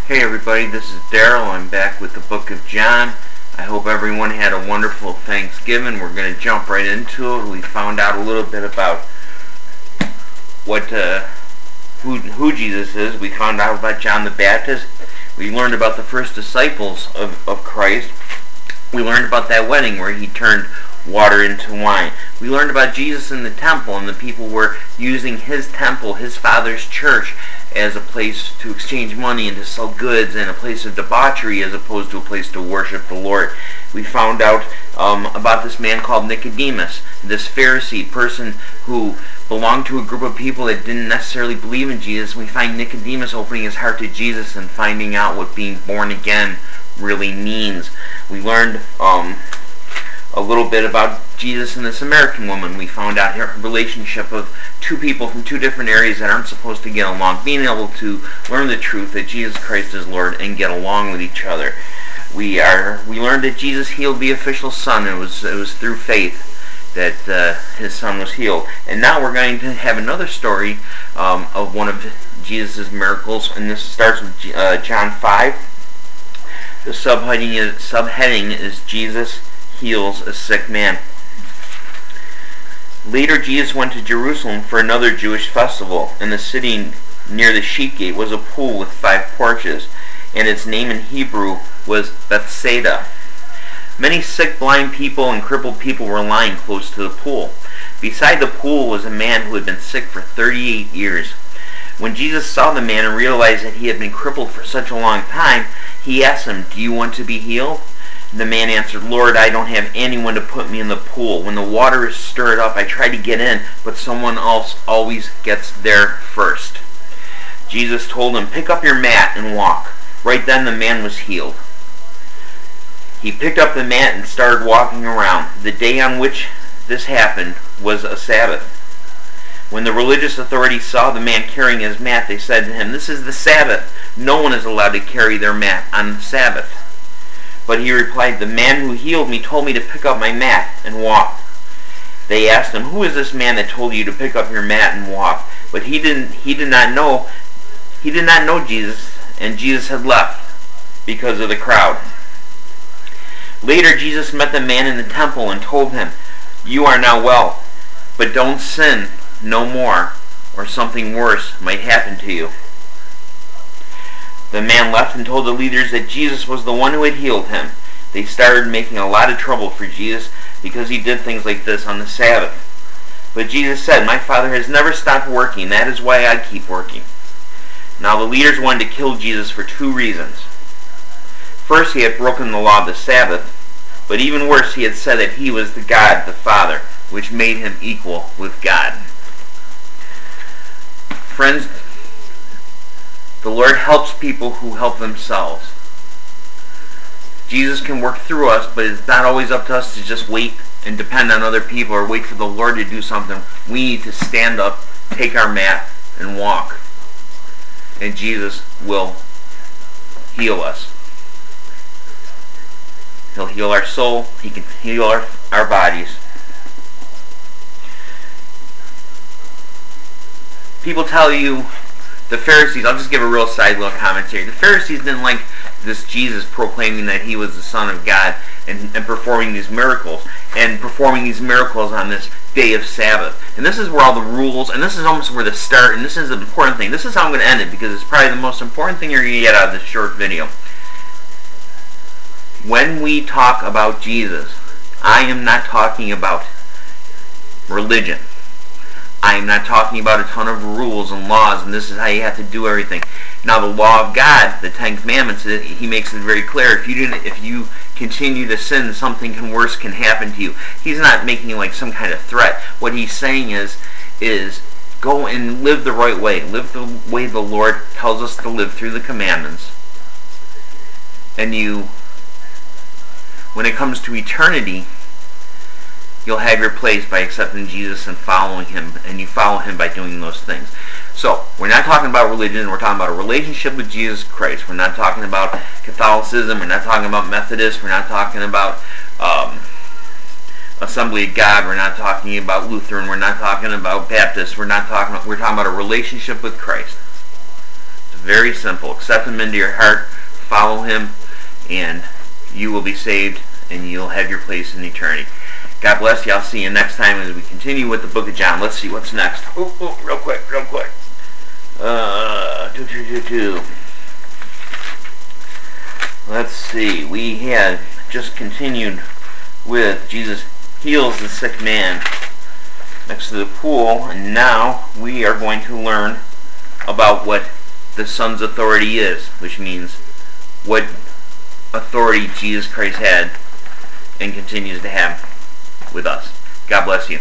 Hey everybody, this is Daryl. I'm back with the book of John. I hope everyone had a wonderful Thanksgiving. We're going to jump right into it. We found out a little bit about who Jesus is. We found out about John the Baptist. We learned about the first disciples of Christ. We learned about that wedding where he turned water into wine. We learned about Jesus in the temple, and the people were using his temple, his Father's church, as a place to exchange money and to sell goods, and a place of debauchery as opposed to a place to worship the Lord. We found out about this man called Nicodemus, this Pharisee person who belonged to a group of people that didn't necessarily believe in Jesus. We find Nicodemus opening his heart to Jesus and finding out what being born again really means. We learned a little bit about Jesus and the Samaritan woman. We found out her relationship of two people from two different areas that aren't supposed to get along, being able to learn the truth that Jesus Christ is Lord and get along with each other. We learned that Jesus healed the official son. It was through faith that his son was healed. And now we're going to have another story of one of Jesus' miracles, and this starts with John 5. The subheading is Jesus heals a sick man. Later, Jesus went to Jerusalem for another Jewish festival. In the city near the sheep gate was a pool with 5 porches, and its name in Hebrew was Bethsaida. Many sick, blind people and crippled people were lying close to the pool. Beside the pool was a man who had been sick for 38 years. When Jesus saw the man and realized that he had been crippled for such a long time, he asked him, "Do you want to be healed?" The man answered, "Lord, I don't have anyone to put me in the pool. When the water is stirred up, I try to get in, but someone else always gets there first." Jesus told him, "Pick up your mat and walk." Right then the man was healed. He picked up the mat and started walking around. The day on which this happened was a Sabbath. When the religious authorities saw the man carrying his mat, they said to him, "This is the Sabbath. No one is allowed to carry their mat on the Sabbath." But he replied, "The man who healed me told me to pick up my mat and walk." They asked him, "Who is this man that told you to pick up your mat and walk?" But he did not know Jesus, and Jesus had left because of the crowd. Later, Jesus met the man in the temple and told him, "You are now well, but don't sin no more, or something worse might happen to you." The man left and told the leaders that Jesus was the one who had healed him. They started making a lot of trouble for Jesus because he did things like this on the Sabbath. But Jesus said, "My Father has never stopped working. That is why I keep working." Now the leaders wanted to kill Jesus for 2 reasons. First, he had broken the law of the Sabbath, but even worse, he had said that he was the God, the Father, which made him equal with God. Friends, the Lord helps people who help themselves. Jesus can work through us, but it's not always up to us to just wait and depend on other people or wait for the Lord to do something. We need to stand up, take our mat, and walk. And Jesus will heal us. He'll heal our soul. He can heal our bodies. People tell you, the Pharisees, I'll just give a real side little commentary. The Pharisees didn't like this Jesus proclaiming that he was the Son of God and performing these miracles. And performing these miracles on this day of Sabbath. And this is where all the rules, and this is almost where the start, and this is the important thing. This is how I'm going to end it because it's probably the most important thing you're going to get out of this short video. When we talk about Jesus, I am not talking about religion. I am not talking about a ton of rules and laws and this is how you have to do everything. Now the law of God, the 10 Commandments, he makes it very clear. If you continue to sin, something worse can happen to you. He's not making like some kind of threat. What he's saying is go and live the right way. Live the way the Lord tells us to live through the commandments. And when it comes to eternity, you'll have your place by accepting Jesus and following him, and you follow him by doing those things. So, we're not talking about religion, we're talking about a relationship with Jesus Christ. We're not talking about Catholicism, we're not talking about Methodist, we're not talking about Assembly of God, we're not talking about Lutheran, we're not talking about Baptist, we're talking about a relationship with Christ. It's very simple. Accept Him into your heart, follow Him, and you will be saved, and you'll have your place in eternity. God bless you. I'll see you next time as we continue with the book of John. Let's see what's next. Real quick. Let's see. We had just continued with Jesus heals the sick man next to the pool, and now we are going to learn about what the Son's authority is, which means what authority Jesus Christ had and continues to have with us. God bless you.